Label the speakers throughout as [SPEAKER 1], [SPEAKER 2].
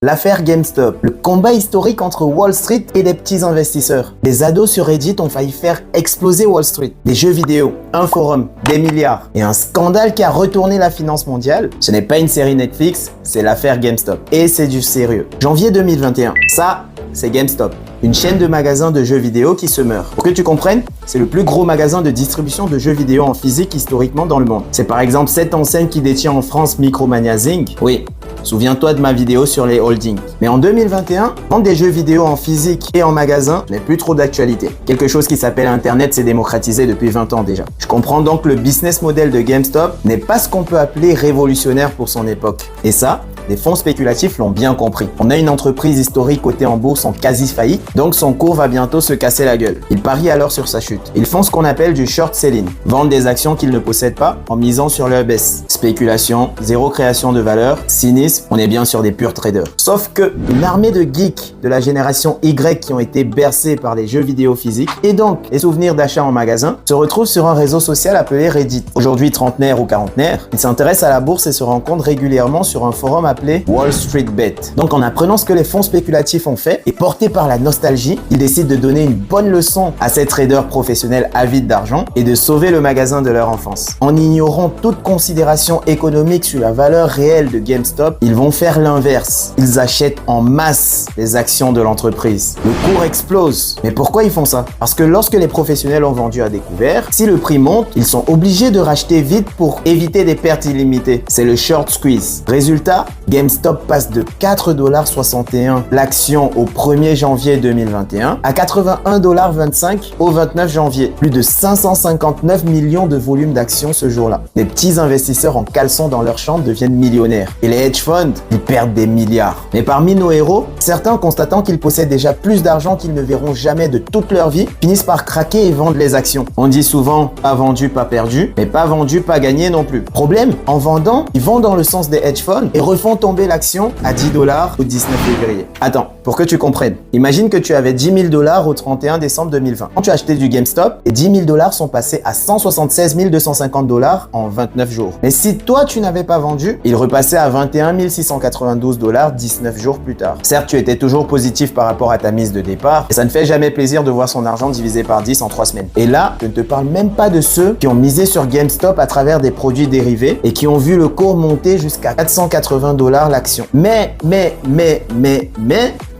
[SPEAKER 1] L'affaire GameStop, le combat historique entre Wall Street et les petits investisseurs. Les ados sur Reddit ont failli faire exploser Wall Street. Des jeux vidéo, un forum, des milliards et un scandale qui a retourné la finance mondiale. Ce n'est pas une série Netflix, c'est l'affaire GameStop. Et c'est du sérieux. Janvier 2021, ça, c'est GameStop. Une chaîne de magasins de jeux vidéo qui se meurt. Pour que tu comprennes, c'est le plus gros magasin de distribution de jeux vidéo en physique historiquement dans le monde. C'est par exemple cette enseigne qui détient en France Micromania Zing. Oui, souviens-toi de ma vidéo sur les holdings. Mais en 2021, vendre des jeux vidéo en physique et en magasin n'est plus trop d'actualité. Quelque chose qui s'appelle Internet s'est démocratisé depuis 20 ans déjà. Je comprends donc que le business model de GameStop n'est pas ce qu'on peut appeler révolutionnaire pour son époque. Et ça, les fonds spéculatifs l'ont bien compris. On a une entreprise historique cotée en bourse en quasi-faillite, donc son cours va bientôt se casser la gueule. Ils parient alors sur sa chute. Ils font ce qu'on appelle du short selling, vendre des actions qu'ils ne possèdent pas en misant sur leur baisse. Spéculation, zéro création de valeur, cynisme, on est bien sur des purs traders. Sauf que une armée de geeks de la génération Y qui ont été bercés par les jeux vidéo physiques et donc les souvenirs d'achat en magasin se retrouvent sur un réseau social appelé Reddit. Aujourd'hui trentenaire ou quarantenaire, ils s'intéressent à la bourse et se rencontrent régulièrement sur un forum appelé Wall Street Bet. Donc en apprenant ce que les fonds spéculatifs ont fait et portés par la nostalgie, ils décident de donner une bonne leçon à ces traders professionnels avides d'argent et de sauver le magasin de leur enfance. En ignorant toute considération économique sur la valeur réelle de GameStop, ils vont faire l'inverse. Ils achètent en masse les actions de l'entreprise. Le cours explose. Mais pourquoi ils font ça? Parce que lorsque les professionnels ont vendu à découvert, si le prix monte, ils sont obligés de racheter vite pour éviter des pertes illimitées. C'est le short squeeze. Résultat, GameStop passe de 4,61$ l'action au 1er janvier 2021 à 81,25$ au 29 janvier. Plus de 559 millions de volume d'actions ce jour-là. Les petits investisseurs en caleçon dans leur chambre deviennent millionnaires. Et les hedge funds, ils perdent des milliards. Mais parmi nos héros, certains constatant qu'ils possèdent déjà plus d'argent qu'ils ne verront jamais de toute leur vie, finissent par craquer et vendre les actions. On dit souvent pas vendu, pas perdu, mais pas vendu, pas gagné non plus. Problème, en vendant, ils vont dans le sens des hedge funds et refont tomber l'action à 10$ au 19 février. Attends, pour que tu comprennes, imagine que tu avais 10 000$ au 31 décembre 2020. Quand tu as acheté du GameStop, et 10 000$ sont passés à 176 250$ en 29 jours. Mais si toi tu n'avais pas vendu, il repassait à 21 692$ 19 jours plus tard. Certes, tu étais toujours positif par rapport à ta mise de départ, et ça ne fait jamais plaisir de voir son argent divisé par 10 en 3 semaines. Et là, je ne te parle même pas de ceux qui ont misé sur GameStop à travers des produits dérivés et qui ont vu le cours monter jusqu'à 480$ l'action. Mais,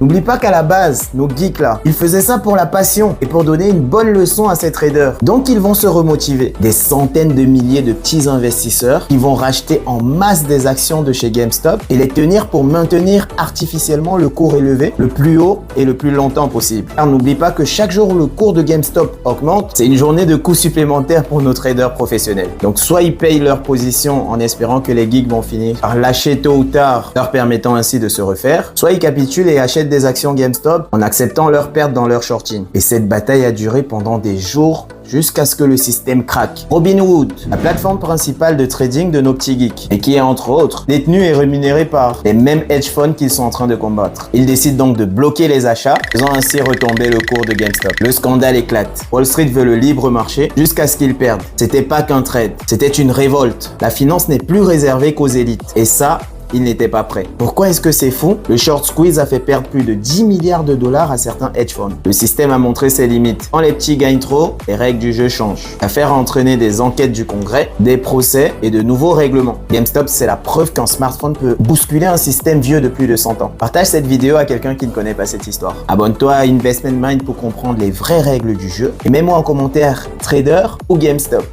[SPEAKER 1] n'oublie pas qu'à la base, nos geeks là, ils faisaient ça pour la passion et pour donner une bonne leçon à ces traders. Donc ils vont se remotiver. Des centaines de milliers de petits investisseurs qui vont racheter en masse des actions de chez GameStop et les tenir pour maintenir artificiellement le cours élevé le plus haut et le plus longtemps possible. Car n'oublie pas que chaque jour où le cours de GameStop augmente, c'est une journée de coûts supplémentaires pour nos traders professionnels. Donc soit ils payent leur position en espérant que les geeks vont finir par lâcher tôt ou tard, leur permettant ainsi de se refaire, soit ils capitulent et achètent des actions GameStop en acceptant leurs pertes dans leur shorting. Et cette bataille a duré pendant des jours jusqu'à ce que le système craque. Robinhood, la plateforme principale de trading de nos petits geeks, et qui est entre autres détenue et rémunérée par les mêmes hedge funds qu'ils sont en train de combattre. Ils décident donc de bloquer les achats, faisant ainsi retomber le cours de GameStop. Le scandale éclate. Wall Street veut le libre marché jusqu'à ce qu'ils perdent. C'était pas qu'un trade, c'était une révolte. La finance n'est plus réservée qu'aux élites. Et ça, ils n'étaient pas prêts. Pourquoi est-ce que c'est fou? Le short squeeze a fait perdre plus de 10 milliards de dollars à certains hedge funds. Le système a montré ses limites. Quand les petits gagnent trop, les règles du jeu changent. L'affaire a entraîné des enquêtes du Congrès, des procès et de nouveaux règlements. GameStop, c'est la preuve qu'un smartphone peut bousculer un système vieux de plus de 100 ans. Partage cette vidéo à quelqu'un qui ne connaît pas cette histoire. Abonne-toi à Investment Mind pour comprendre les vraies règles du jeu et mets-moi en commentaire trader ou GameStop.